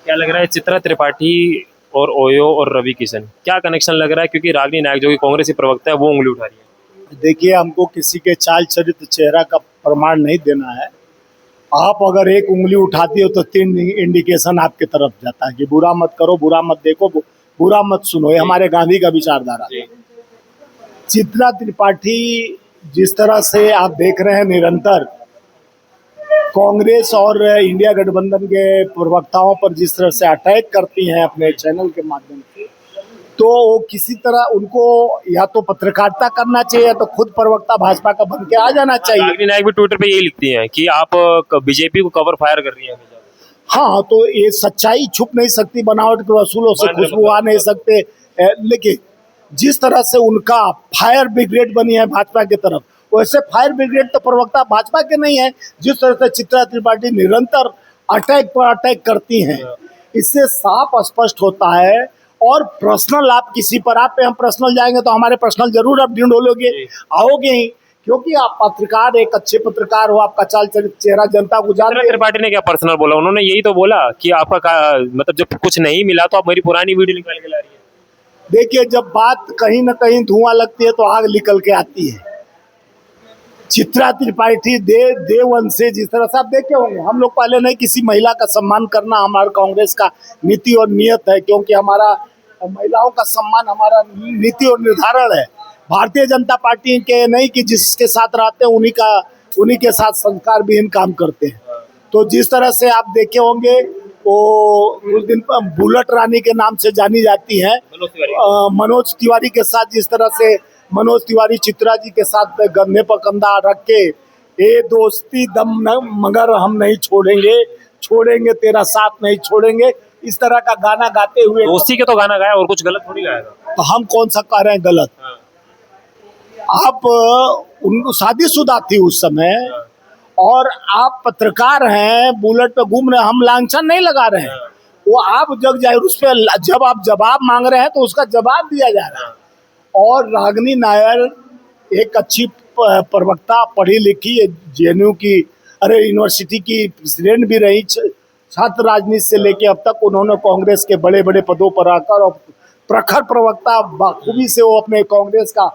क्या लग रहा है चित्रा त्रिपाठी और ओयो और रवि किशन क्या कनेक्शन लग रहा है, क्योंकि रागिनी नायक जो कि कांग्रेस की प्रवक्ता है वो उंगली उठा रही है। देखिए, हमको किसी के चाल चरित्र चेहरा का प्रमाण नहीं देना है। आप अगर एक उंगली उठाती हो तो 3 इंडिकेशन आपके तरफ जाता है कि बुरा मत करो, बुरा मत देखो, बुरा मत सुनो। ये हमारे गांधी का विचारधारा है। चित्रा त्रिपाठी जिस तरह से आप देख रहे हैं निरंतर कांग्रेस और इंडिया गठबंधन के प्रवक्ताओं पर जिस तरह से अटैक करती हैं अपने चैनल के माध्यम से, तो वो किसी तरह उनको या तो पत्रकारिता करना चाहिए या तो खुद प्रवक्ता भाजपा का बन के आ जाना चाहिए। रागिनी नायक भी ट्विटर पे यही लिखती हैं कि आप बीजेपी को कवर फायर कर रही हैं। हाँ, तो ये सच्चाई छुप नहीं सकती, बनावट के वसूलों से खुशबू आ नहीं सकते। लेकिन जिस तरह से उनका फायर ब्रिगेड बनी है भाजपा की तरफ, वैसे फायर ब्रिगेड तो प्रवक्ता भाजपा के नहीं है। जिस तरह से चित्रा त्रिपाठी निरंतर अटैक पर अटैक करती हैं, इससे साफ स्पष्ट होता है। और पर्सनल आप किसी पर आप पे हम पर्सनल जाएंगे तो हमारे पर्सनल जरूर आप ढूंढोगे, आओगे ही, क्योंकि आप पत्रकार, एक अच्छे पत्रकार हो, आपका चाल चेहरा जनता को जानते हैं। त्रिपाठी ने क्या पर्सनल बोला? उन्होंने यही तो बोला कि आपका मतलब जब कुछ नहीं मिला तो आप मेरी पुरानी वीडियो निकाल के ला रही है। देखिए, जब बात कहीं ना कहीं धुआं लगती है तो आग निकल के आती है। चित्रा त्रिपाठी देव वंश से जिस तरह से आप देखे होंगे, हम लोग पहले नहीं, किसी महिला का सम्मान करना हमारे कांग्रेस का नीति और नियत है, क्योंकि हमारा महिलाओं का सम्मान हमारा नीति और निर्धारण है। भारतीय जनता पार्टी के नहीं कि जिसके साथ रहते हैं उन्हीं के साथ संस्कार विहीन काम करते हैं। तो जिस तरह से आप देखे होंगे वो उस दिन बुलेट रानी के नाम से जानी जाती है, मनोज तिवारी के साथ जिस तरह से मनोज तिवारी चित्रा जी के साथ गंधे पर कंधा रख के, ए दोस्ती दम न मगर हम नहीं छोड़ेंगे तेरा साथ नहीं छोड़ेंगे, इस तरह का गाना गाते हुए। दोस्ती के तो गाना गाया और कुछ गलत थोड़ी गाया था। तो हम कौन सा कह रहे हैं गलत? आप उनको शादीशुदा थी उस समय और आप पत्रकार हैं, बुलेट पे घूम रहे हैं, हम लांछन नहीं लगा रहे हैं। वो आप जग जाए उस पर, जब आप जवाब मांग रहे हैं तो उसका जवाब दिया जा रहा है। और रागिनी नायर एक अच्छी प्रवक्ता, पढ़ी लिखी, जेएनयू की यूनिवर्सिटी की प्रेसिडेंट भी रही। छात्र राजनीति से लेके अब तक उन्होंने कांग्रेस के बड़े बड़े पदों पर आकर और प्रखर प्रवक्ता बाखूबी से वो अपने कांग्रेस का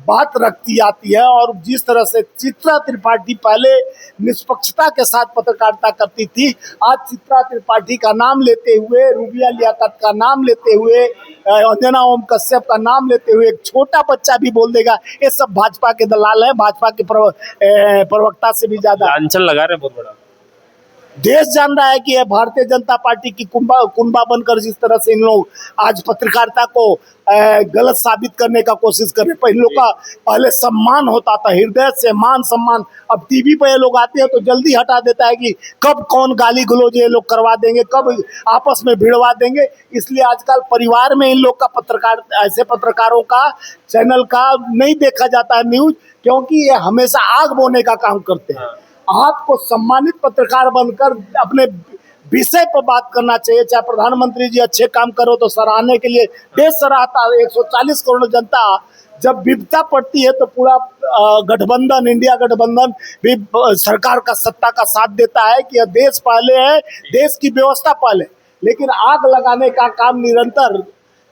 बात रखती आती है। और जिस तरह से चित्रा त्रिपाठी पहले निष्पक्षता के साथ पत्रकारिता करती थी, आज चित्रा त्रिपाठी का नाम लेते हुए, रूबिया लियाकत का नाम लेते हुए, अंजना ओम कश्यप का नाम लेते हुए एक छोटा बच्चा भी बोल देगा ये सब भाजपा के दलाल है, भाजपा के प्रवक्ता से भी ज्यादा लांछन लगा रहे बहुत बड़ा। देश जान रहा है कि यह भारतीय जनता पार्टी की कुंभा बनकर जिस तरह से इन लोग आज पत्रकारिता को गलत साबित करने का कोशिश कर रहे हैं। इन लोग का पहले सम्मान होता था, हृदय से मान सम्मान। अब टीवी पे ये लोग आते हैं तो जल्दी हटा देता है कि कब कौन गाली गलौज ये लोग करवा देंगे, कब आपस में भिड़वा देंगे। इसलिए आजकल परिवार में इन लोग का ऐसे पत्रकारों का चैनल का नहीं देखा जाता है न्यूज, क्योंकि ये हमेशा आग बोने का काम करते हैं। आपको सम्मानित पत्रकार बनकर अपने विषय पर बात करना चाहिए। चाहे प्रधानमंत्री जी अच्छे काम करो तो सराहने के लिए देश सराहता है। 140 करोड़ जनता जब विपदा पड़ती है तो पूरा गठबंधन, इंडिया गठबंधन भी सरकार का सत्ता का साथ देता है कि देश पहले है, देश की व्यवस्था पहले। लेकिन आग लगाने का काम निरंतर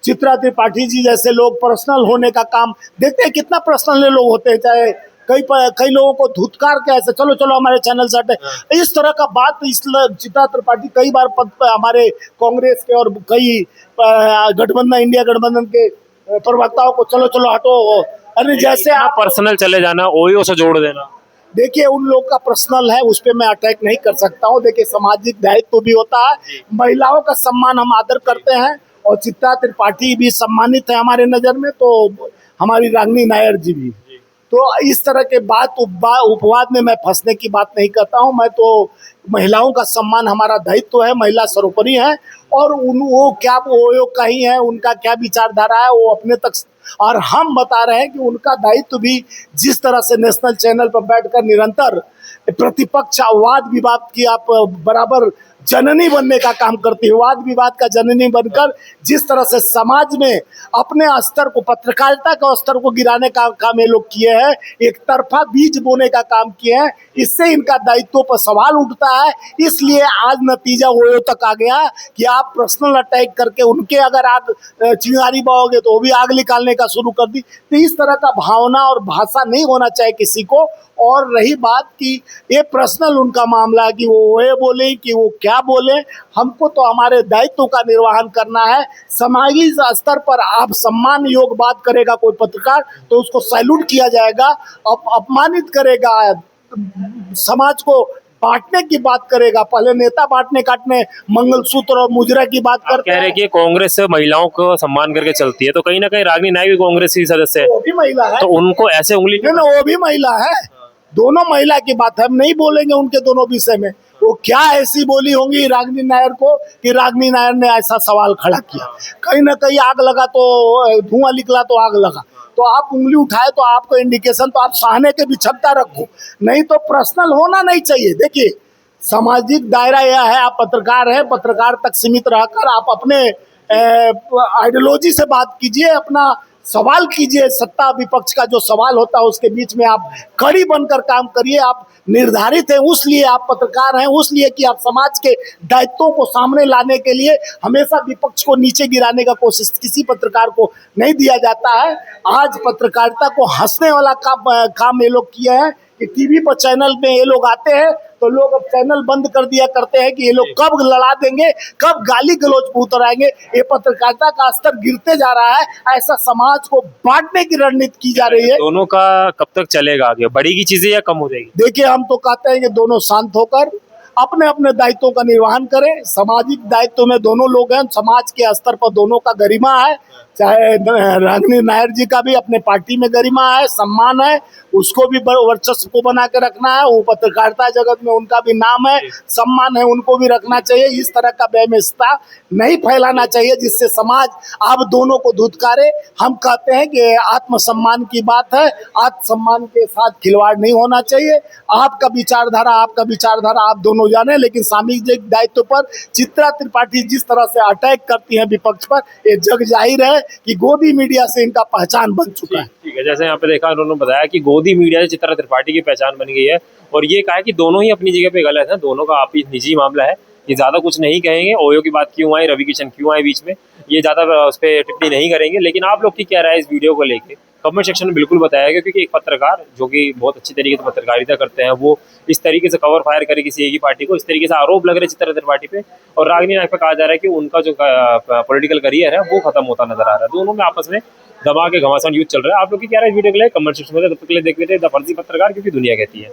चित्रा त्रिपाठी जी जैसे लोग पर्सनल होने का काम देखते हैं। कितना पर्सनल लोग होते हैं, चाहे कई लोगों को धुतकार के ऐसे चलो चलो हमारे चैनल से हटे, इस तरह का बात। इस चित्रा त्रिपाठी कई बार पद पर हमारे कांग्रेस के और कई गठबंधन, इंडिया गठबंधन के प्रवक्ताओं को चलो चलो हटो, अरे जैसे आप पर्सनल चले जाना, ओयो से जोड़ देना। देखिए, उन लोग का पर्सनल है, उस पर मैं अटैक नहीं कर सकता हूँ। देखिए, सामाजिक दायित्व भी होता है, महिलाओं का सम्मान हम आदर करते हैं और चित्रा त्रिपाठी भी सम्मानित है हमारे नज़र में, तो हमारी रागिनी नायर जी भी। तो इस तरह के बात उपवाद में मैं फंसने की बात नहीं करता हूं। मैं तो महिलाओं का सम्मान हमारा दायित्व है, महिला सर्वोपरि है। और वो क्या वो कहीं है, उनका क्या विचारधारा है वो अपने तक, और हम बता रहे हैं कि उनका दायित्व भी जिस तरह से नेशनल चैनल पर बैठकर निरंतर प्रतिपक्ष वाद विवाद की आप बराबर जननी बनने का काम करती है, वाद विवाद का जननी बनकर जिस तरह से समाज में अपने स्तर को, पत्रकारिता के स्तर को गिराने का काम ये लोग किए हैं, एक तरफा बीज बोने का काम किए हैं, इससे इनका दायित्व पर सवाल उठता है। इसलिए आज नतीजा वो तक आ गया कि आप पर्सनल अटैक करके उनके अगर आग चिंगारी बहोगे तो वो भी आग निकालने का शुरू कर दी। तो इस तरह का भावना और भाषा नहीं होना चाहिए किसी को। और रही बात कि ये पर्सनल उनका मामला है कि वो ये बोले कि वो क्या बोले, हमको तो हमारे दायित्व का निर्वहन करना है। सामाजिक स्तर पर आप सम्मान योग बात करेगा कोई पत्रकार तो उसको सैल्यूट किया जाएगा, अपमानित करेगा, समाज को बांटने की बात करेगा, पहले नेता बांटने काटने मंगलसूत्र और मुजरा की बात करते कह रहे हैं। हैं कि कांग्रेस महिलाओं को सम्मान करके चलती है, तो कहीं ना कहीं रागिनी नायक भी कांग्रेस की सदस्य है, वो भी महिला है, तो उनको ऐसे उंगली नहीं ना, वो भी महिला है, दोनों महिला की बात है, हम नहीं बोलेंगे उनके दोनों विषय में। वो क्या ऐसी बोली होंगी रागिनी नायर को कि रागिनी नायर ने ऐसा सवाल खड़ा किया, कहीं ना कहीं आग लगा तो धुआं निकला तो आग लगा, तो आप उंगली उठाए तो आपको इंडिकेशन, तो आप सहने के बिछकता रखो, नहीं तो पर्सनल होना नहीं चाहिए। देखिए सामाजिक दायरा यह है, आप पत्रकार हैं, पत्रकार तक सीमित रहकर आप अपने आइडियोलॉजी से बात कीजिए, अपना सवाल कीजिए, सत्ता विपक्ष का जो सवाल होता है उसके बीच में आप कड़ी बनकर काम करिए। आप निर्धारित हैं, उसलिए आप पत्रकार हैं, उसलिए कि आप समाज के दायित्वों को सामने लाने के लिए हमेशा विपक्ष को नीचे गिराने का कोशिश किसी पत्रकार को नहीं दिया जाता है। आज पत्रकारिता को हंसने वाला काम ये लोग किए हैं कि टीवी पर चैनल में ये लोग आते हैं तो लोग अब चैनल बंद कर दिया करते हैं कि ये लोग कब लड़ा देंगे, कब गाली गलौज पे उतर आएंगे। ये पत्रकारिता का स्तर गिरते जा रहा है, ऐसा समाज को बांटने की रणनीति की जा रही है। दोनों का कब तक चलेगा आगे, बढ़ेगी चीजें या कम हो जाएगी? देखिए हम तो कहते हैं कि दोनों शांत होकर अपने अपने दायित्वों का निर्वहन करें। सामाजिक दायित्व में दोनों लोग हैं, समाज के स्तर पर दोनों का गरिमा है, चाहे रागिनी नायर जी का भी अपने पार्टी में गरिमा है, सम्मान है, उसको भी वर्चस्व को बना के रखना है, वो पत्रकारिता जगत में उनका भी नाम है, सम्मान है, उनको भी रखना चाहिए। इस तरह का बेमिसता नहीं फैलाना चाहिए जिससे समाज आप दोनों को धुतकारे। हम कहते हैं कि आत्मसम्मान की बात है, आत्मसम्मान के साथ खिलवाड़ नहीं होना चाहिए। आपका विचारधारा आप दोनों जाने, लेकिन सामाजिक दायित्व पर चित्रा त्रिपाठी जिस तरह से अटैक करती है विपक्ष पर, ये जग जाहिर है कि गोदी मीडिया से इनका पहचान बन चुका है। ठीक है, जैसे यहाँ पे देखा उन्होंने बताया कि गोदी मीडिया से चित्रा त्रिपाठी की पहचान बन गई है, और ये कहा है कि दोनों ही अपनी जगह पे गलत है, दोनों का आपसी निजी मामला है, ये ज्यादा कुछ नहीं कहेंगे। ओयो की बात क्यों आई, रवि किशन क्यों आए बीच में, ये ज्यादा उस पर टिप्पणी नहीं करेंगे। लेकिन आप लोग की क्या राय है इस वीडियो को लेके, कमेंट सेक्शन में बिल्कुल बताएगा, क्योंकि एक पत्रकार जो कि बहुत अच्छी तरीके से पत्रकारिता करते हैं, वो इस तरीके से कवर फायर करे किसी एक ही पार्टी को, इस तरीके से आरोप लग रहे चित्रा त्रिपाठी पे, और रागिनी नायक पे कहा जा रहा है कि उनका जो पॉलिटिकल करियर है वो खत्म होता नजर आ रहा है। दोनों में आपस में दबा के घमासान युद्ध चल रहा है। आप लोग की क्या राय वीडियो के लिए कमेंट सेक्शन में, तब तक के लिए देखते रहिए द फर्जी पत्रकार, क्योंकि दुनिया कहती है।